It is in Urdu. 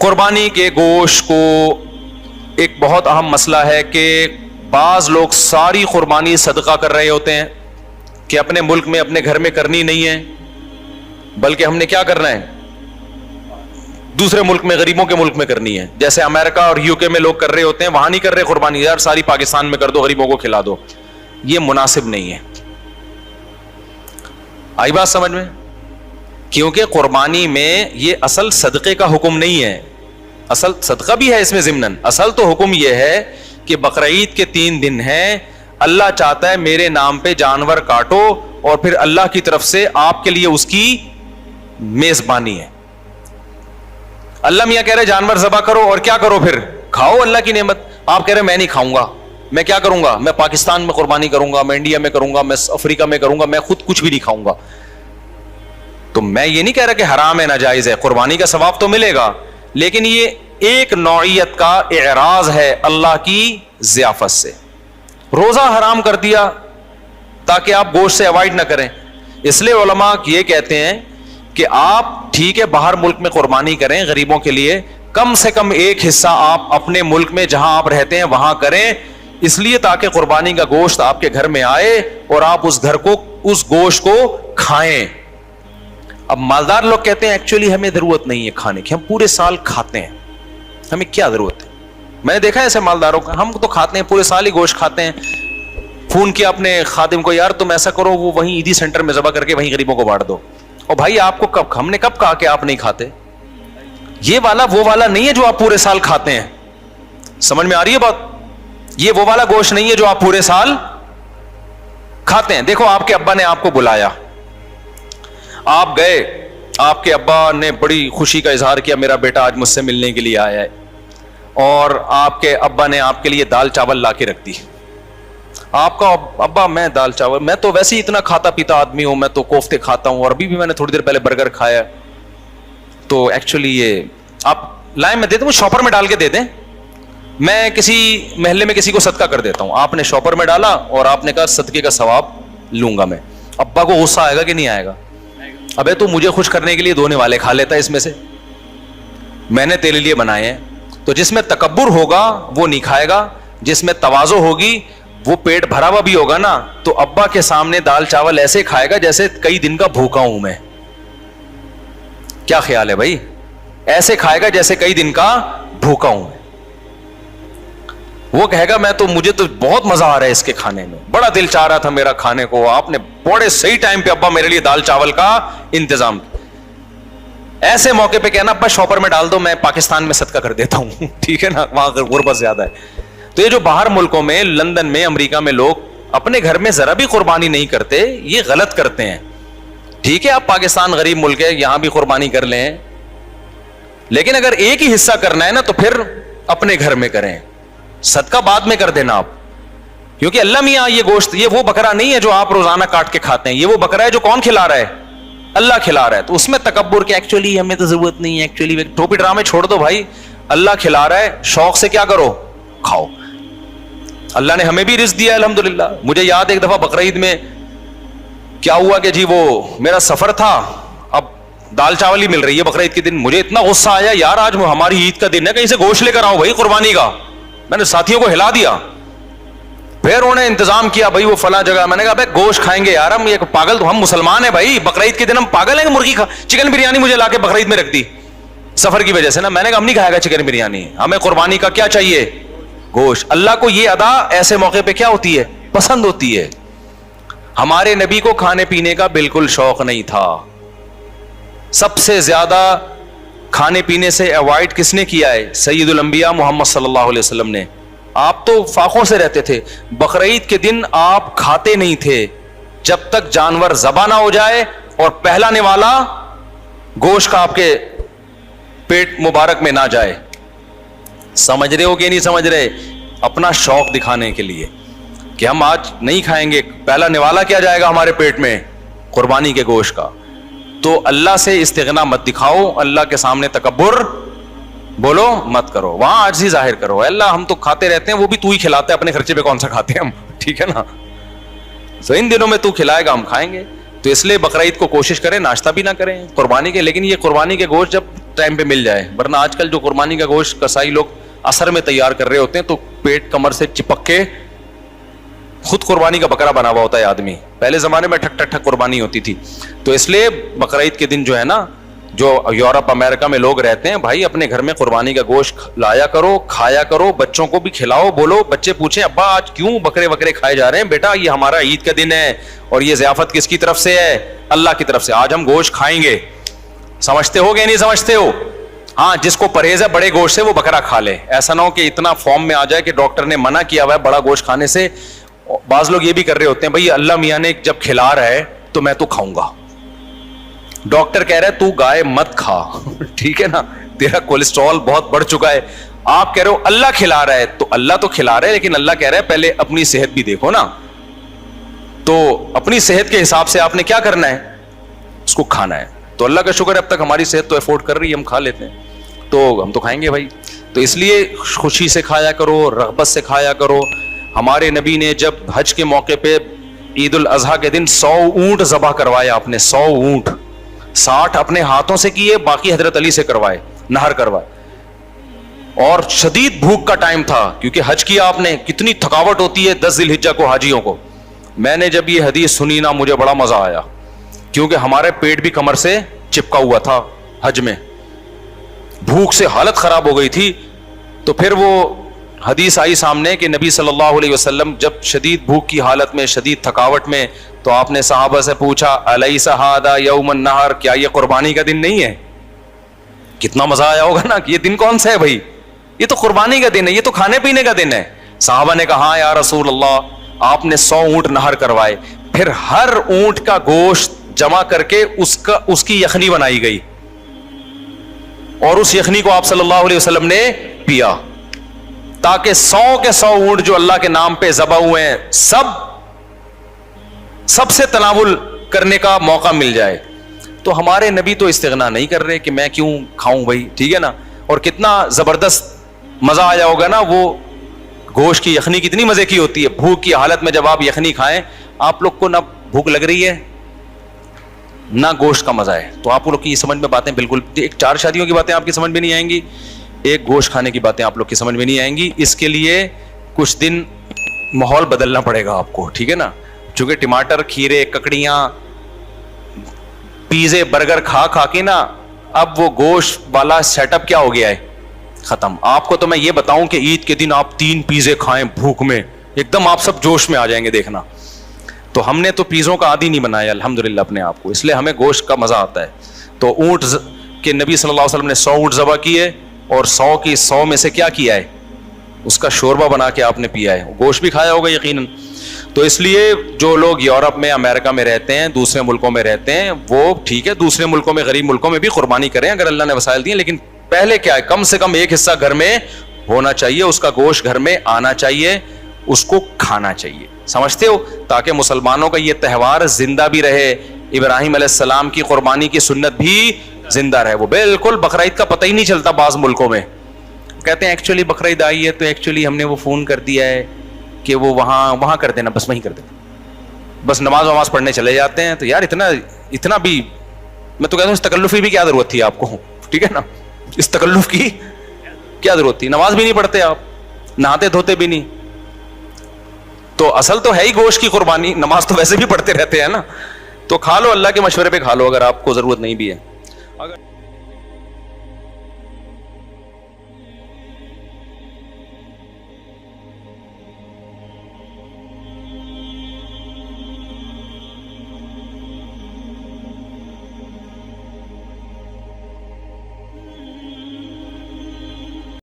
قربانی کے گوشت کو ایک بہت اہم مسئلہ ہے کہ بعض لوگ ساری قربانی صدقہ کر رہے ہوتے ہیں کہ اپنے ملک میں اپنے گھر میں کرنی نہیں ہے، بلکہ ہم نے کیا کرنا ہے، دوسرے ملک میں، غریبوں کے ملک میں کرنی ہے. جیسے امریکہ اور یو کے میں لوگ کر رہے ہوتے ہیں، وہاں نہیں کر رہے قربانی، یار ساری پاکستان میں کر دو، غریبوں کو کھلا دو. یہ مناسب نہیں ہے. آئی بات سمجھ میں؟ کیونکہ قربانی میں یہ اصل صدقے کا حکم نہیں ہے. اصل صدقہ بھی ہے اس میں ضمناً، اصل تو حکم یہ ہے کہ بقرعید کے 3 دن ہیں، اللہ چاہتا ہے میرے نام پہ جانور کاٹو اور پھر اللہ کی طرف سے آپ کے لیے اس کی میزبانی ہے. اللہ میاں کہہ رہے جانور ذبح کرو اور کیا کرو، پھر کھاؤ اللہ کی نعمت. آپ کہہ رہے میں نہیں کھاؤں گا، میں کیا کروں گا، میں پاکستان میں قربانی کروں گا، میں انڈیا میں کروں گا، میں افریقہ میں کروں گا، میں خود کچھ بھی نہیں کھاؤں گا. تو میں یہ نہیں کہہ رہا کہ حرام ہے، ناجائز ہے، قربانی کا ثواب تو ملے گا، لیکن یہ ایک نوعیت کا اعراض ہے اللہ کی ضیافت سے. روزہ حرام کر دیا تاکہ آپ گوشت سے اوائڈ نہ کریں. اس لیے علماء یہ کہتے ہیں کہ آپ ٹھیک ہے باہر ملک میں قربانی کریں غریبوں کے لیے، کم سے کم ایک حصہ آپ اپنے ملک میں جہاں آپ رہتے ہیں وہاں کریں، اس لیے تاکہ قربانی کا گوشت آپ کے گھر میں آئے اور آپ اس گھر کو، اس گوشت کو کھائیں. اب مالدار لوگ کہتے ہیں ایکچولی ہمیں ضرورت نہیں ہے کھانے کی، ہم پورے سال کھاتے ہیں، ہمیں کیا ضرورت ہے. میں نے دیکھا ہے ایسے مالداروں کا، ہم تو کھاتے ہیں پورے سال ہی گوشت کھاتے ہیں. فون کیا اپنے خادم کو، یار تم ایسا کرو وہ وہیں عیدی سینٹر میں ذبح کر کے وہیں غریبوں کو بانٹ دو. اور بھائی آپ کو کب، ہم نے کب کہا کہ آپ نہیں کھاتے؟ یہ والا وہ والا نہیں ہے جو آپ پورے سال کھاتے ہیں. سمجھ میں آ رہی ہے بات؟ یہ وہ والا گوشت نہیں ہے جو آپ پورے سال کھاتے ہیں. دیکھو آپ کے ابا نے آپ کو بلایا، آپ گئے، آپ کے ابا نے بڑی خوشی کا اظہار کیا میرا بیٹا آج مجھ سے ملنے کے لیے آیا ہے، اور آپ کے ابا نے آپ کے لیے دال چاول لا کے رکھ دی. آپ کا ابا، میں دال چاول، میں تو ویسے ہی اتنا کھاتا پیتا آدمی ہوں، میں تو کوفتے کھاتا ہوں، اور ابھی بھی میں نے تھوڑی دیر پہلے برگر کھایا. تو ایکچولی یہ آپ لائیں، میں دیتا ہوں، شاپر میں ڈال کے دے دیں، میں کسی محلے میں کسی کو صدقہ کر دیتا ہوں. آپ نے شاپر میں ڈالا اور آپ نے کہا صدقے کا ثواب لوں گا میں. ابا کو غصہ آئے گا کہ نہیں آئے گا؟ ابے تو مجھے خوش کرنے کے لیے دھونے والے کھا لیتا ہے اس میں سے، میں نے تیرے لیے بنائے ہیں. تو جس میں تکبر ہوگا وہ نہیں کھائے گا، جس میں تواضع ہوگی وہ پیٹ بھرا ہوا بھی ہوگا نا، تو ابا کے سامنے دال چاول ایسے کھائے گا جیسے کئی دن کا بھوکا ہوں میں. کیا خیال ہے بھائی؟ ایسے کھائے گا جیسے کئی دن کا بھوکا ہوں میں. وہ کہے گا میں تو، مجھے تو بہت مزہ آ رہا ہے اس کے کھانے میں، بڑا دل چاہ رہا تھا میرا کھانے کو، آپ نے بڑے صحیح ٹائم پہ ابا میرے لیے دال چاول کا انتظام. ایسے موقع پہ کہنا ابا شاپر میں ڈال دو، میں پاکستان میں صدقہ کر دیتا ہوں. ٹھیک ہے نا، وہاں غربت زیادہ ہے. تو یہ جو باہر ملکوں میں، لندن میں، امریکہ میں لوگ اپنے گھر میں ذرا بھی قربانی نہیں کرتے، یہ غلط کرتے ہیں. ٹھیک ہے آپ پاکستان غریب ملک ہے، یہاں بھی قربانی کر لیں، لیکن اگر ایک ہی حصہ کرنا ہے نا تو پھر اپنے گھر میں کریں، صدقہ بعد میں کر دینا آپ. کیونکہ اللہ میاں یہ گوشت، یہ وہ بکرا نہیں ہے جو آپ روزانہ کاٹ کے کھاتے ہیں، یہ وہ بکرا ہے جو کون کھلا رہا ہے؟ اللہ کھلا رہا ہے. تو اس میں تکبر کہ ایکچولی ہمیں تو ضرورت نہیں ہے، ایکچولی ٹوپی ڈرامے چھوڑ دو بھائی. اللہ کھلا رہا ہے، شوق سے کیا کرو، کھاؤ. اللہ نے ہمیں بھی رزق دیا ہے الحمدللہ. مجھے یاد ایک دفعہ بقرعید میں کیا ہوا کہ جی وہ میرا سفر تھا، اب دال چاول ہی مل رہی ہے بقرعید کے دن. مجھے اتنا غصہ آیا، یار آج ہماری عید کا دن ہے، کہیں سے گوشت لے کر آؤ بھائی قربانی کا. میں نے ساتھیوں کو ہلا دیا، پھر انہوں نے انتظام کیا بھائی وہ فلاں جگہ. میں نے کہا بھائی گوشت کھائیں گے یار، ہم یہ پاگل، تو ہم مسلمان ہیں بھائی، بقرعید کے دن ہم پاگل ہیں کہ مرغی چکن بریانی مجھے لا کے بقرعید میں رکھ دی سفر کی وجہ سے نا. میں نے کہا ہم نہیں کھائے گا چکن بریانی، ہمیں قربانی کا کیا چاہیے، گوشت. اللہ کو یہ ادا ایسے موقع پہ کیا ہوتی ہے، پسند ہوتی ہے. ہمارے نبی کو کھانے پینے کا بالکل شوق نہیں تھا. سب سے زیادہ کھانے پینے سے اوائڈ کس نے کیا ہے؟ سید الانبیاء محمد صلی اللہ علیہ وسلم نے. آپ تو فاقوں سے رہتے تھے. بقرعید کے دن آپ کھاتے نہیں تھے جب تک جانور ذبح نہ ہو جائے اور پہلا نوالا گوشت کا آپ کے پیٹ مبارک میں نہ جائے. سمجھ رہے ہو کہ نہیں سمجھ رہے؟ اپنا شوق دکھانے کے لیے کہ ہم آج نہیں کھائیں گے، پہلا نوالا کیا جائے گا ہمارے پیٹ میں، قربانی کے گوشت کا. تو اللہ سے استغنا مت دکھاؤ، اللہ کے سامنے تکبر بولو مت کرو، وہاں عاجزی ظاہر کرو. اللہ ہم تو کھاتے رہتے ہیں، وہ بھی تو ہی کھلاتا ہے، اپنے خرچے پہ کون سا کھاتے ہیں ہم. ٹھیک ہے نا، تو ان دنوں میں تو کھلائے گا ہم کھائیں گے. تو اس لیے بقرعید کو کوشش کریں ناشتہ بھی نہ کریں قربانی کے. لیکن یہ قربانی کے گوشت جب ٹائم پہ مل جائے, ورنہ آج کل جو قربانی کا گوشت کسائی لوگ اثر میں تیار کر رہے ہوتے ہیں تو پیٹ کمر سے چپک کے خود قربانی کا بکرا بنا ہوا ہوتا ہے آدمی. پہلے زمانے میں ٹھک ٹھک ٹھک قربانی ہوتی تھی. تو اس لیے بقرعید کے دن جو ہے نا, جو یورپ امریکہ میں لوگ رہتے ہیں, بھائی اپنے گھر میں قربانی کا گوشت لایا کرو, کھایا کرو, بچوں کو بھی کھلاؤ. بولو, بچے پوچھیں ابا آج کیوں بکرے کھائے جا رہے ہیں؟ بیٹا یہ ہمارا عید کا دن ہے اور یہ ضیافت کس کی طرف سے ہے؟ اللہ کی طرف سے. آج ہم گوشت کھائیں گے. سمجھتے ہو کہ نہیں سمجھتے ہو؟ ہاں, جس کو پرہیز ہے بڑے گوشت سے وہ بکرا کھا لے. ایسا نہ ہو کہ اتنا فارم میں آ جائے کہ ڈاکٹر نے منع کیا ہوا ہے بڑا گوشت کھانے سے. بعض لوگ یہ بھی کر رہے ہوتے ہیں, بھائی اللہ میاں نے جب کھلا رہا ہے تو میں تو کھاؤں گا. ڈاکٹر کہہ رہا ہے تو گائے مت کھا, ٹھیک ہے نا, تیرا کولیسٹرول بہت بڑھ چکا ہے. آپ کہہ رہے ہو اللہ کھلا رہا ہے, تو اللہ تو کھلا رہا ہے, لیکن اللہ کہہ رہا ہے پہلے اپنی صحت بھی دیکھو نا. تو اپنی صحت کے حساب سے آپ نے کیا کرنا ہے؟ اس کو کھانا ہے. تو اللہ کا شکر ہے اب تک ہماری صحت تو افورڈ کر رہی ہے, ہم کھا لیتے ہیں, تو ہم تو کھائیں گے بھائی. تو اس لیے خوشی سے کھایا کرو, رغبت سے کھایا کرو. ہمارے نبی نے جب حج کے موقع پہ عید الاضحیٰ کے دن 100 اونٹ ذبح کروائے. آپ نے 100 اونٹ, 60 اپنے ہاتھوں سے کیے, باقی حضرت علی سے کروائے, نہر کروائے. اور شدید بھوک کا ٹائم تھا کیونکہ حج کیا آپ نے, کتنی تھکاوٹ ہوتی ہے 10 ذی الحجہ کو حاجیوں کو. میں نے جب یہ حدیث سنی نا مجھے بڑا مزہ آیا, کیونکہ ہمارے پیٹ بھی کمر سے چپکا ہوا تھا حج میں, بھوک سے حالت خراب ہو گئی تھی. تو پھر وہ حدیث آئی سامنے کہ نبی صلی اللہ علیہ وسلم جب شدید بھوک کی حالت میں, شدید تھکاوٹ میں, تو آپ نے صحابہ سے پوچھا الیس ھذا یوم النحر, کیا یہ قربانی کا دن نہیں ہے؟ کتنا مزہ آیا ہوگا نا کہ یہ دن کون سا ہے بھائی, یہ تو قربانی کا دن ہے, یہ تو کھانے پینے کا دن ہے. صحابہ نے کہا یا رسول اللہ, آپ نے 100 اونٹ نہر کروائے, پھر ہر اونٹ کا گوشت جمع کر کے اس کی یخنی بنائی گئی, اور اس یخنی کو آپ صلی اللہ علیہ وسلم نے پیا, تاکہ 100 کے 100 اونٹ جو اللہ کے نام پہ ذبح ہوئے ہیں سب سے تناول کرنے کا موقع مل جائے. تو ہمارے نبی تو استغنا نہیں کر رہے کہ میں کیوں کھاؤں بھائی, ٹھیک ہے نا. اور کتنا زبردست مزہ آیا ہوگا نا, وہ گوشت کی یخنی کتنی مزے کی ہوتی ہے. بھوک کی حالت میں جب آپ یخنی کھائیں, آپ لوگ کو نہ بھوک لگ رہی ہے نہ گوشت کا مزہ ہے, تو آپ لوگ کی سمجھ میں باتیں بالکل, ایک 4 شادیوں کی باتیں آپ کی سمجھ میں نہیں آئیں گی, ایک گوشت کھانے کی باتیں آپ لوگ کی سمجھ میں نہیں آئیں گی. اس کے لیے کچھ دن ماحول بدلنا پڑے گا آپ کو, ٹھیک ہے نا. چونکہ ٹماٹر, کھیرے, ککڑیاں, پیزے, برگر کھا کے نا اب وہ گوشت والا سیٹ اپ کیا ہو گیا ہے, ختم. آپ کو تو میں یہ بتاؤں کہ عید کے دن آپ 3 پیزے کھائیں بھوک میں, ایک دم آپ سب جوش میں آ جائیں گے, دیکھنا. تو ہم نے تو پیزوں کا عادی نہیں بنایا الحمدللہ اپنے آپ کو, اس لیے ہمیں گوشت کا مزہ آتا ہے. تو اونٹ کے نبی صلی اللہ علیہ وسلم نے 100 اونٹ ذبح کیے, اور 100 کی 100 میں سے کیا کیا ہے, اس کا شوربہ بنا کے آپ نے پیا ہے. گوشت بھی کھایا ہوگا یقیناً. تو اس لیے جو لوگ یورپ میں, امریکہ میں رہتے ہیں, دوسرے ملکوں میں رہتے ہیں, وہ ٹھیک ہے دوسرے ملکوں میں, غریب ملکوں میں بھی قربانی کریں اگر اللہ نے وسائل دیے, لیکن پہلے کیا ہے, کم سے کم ایک حصہ گھر میں ہونا چاہیے, اس کا گوشت گھر میں آنا چاہیے, اس کو کھانا چاہیے. سمجھتے ہو, تاکہ مسلمانوں کا یہ تہوار زندہ بھی رہے, ابراہیم علیہ السلام کی قربانی کی سنت بھی زندہ رہے. وہ بالکل بقرعید کا پتہ ہی نہیں چلتا بعض ملکوں میں, کہتے ہیں ایکچولی بقرعید آئی ہے تو ایکچولی ہم نے وہ فون کر دیا ہے کہ وہ وہاں کر دینا, بس وہیں کر دینا, بس نماز پڑھنے چلے جاتے ہیں. تو یار اتنا بھی, میں تو کہتا ہوں اس تکلف کی بھی کیا ضرورت تھی آپ کو, ٹھیک ہے نا, اس تکلف کی کیا ضرورت تھی. نماز بھی نہیں پڑھتے آپ, نہاتے دھوتے بھی نہیں, تو اصل تو ہے ہی گوشت کی قربانی. نماز تو ویسے بھی پڑھتے رہتے ہیں نا, تو کھا لو, اللہ کے مشورے پہ کھا لو اگر آپ کو ضرورت نہیں بھی ہے. اگر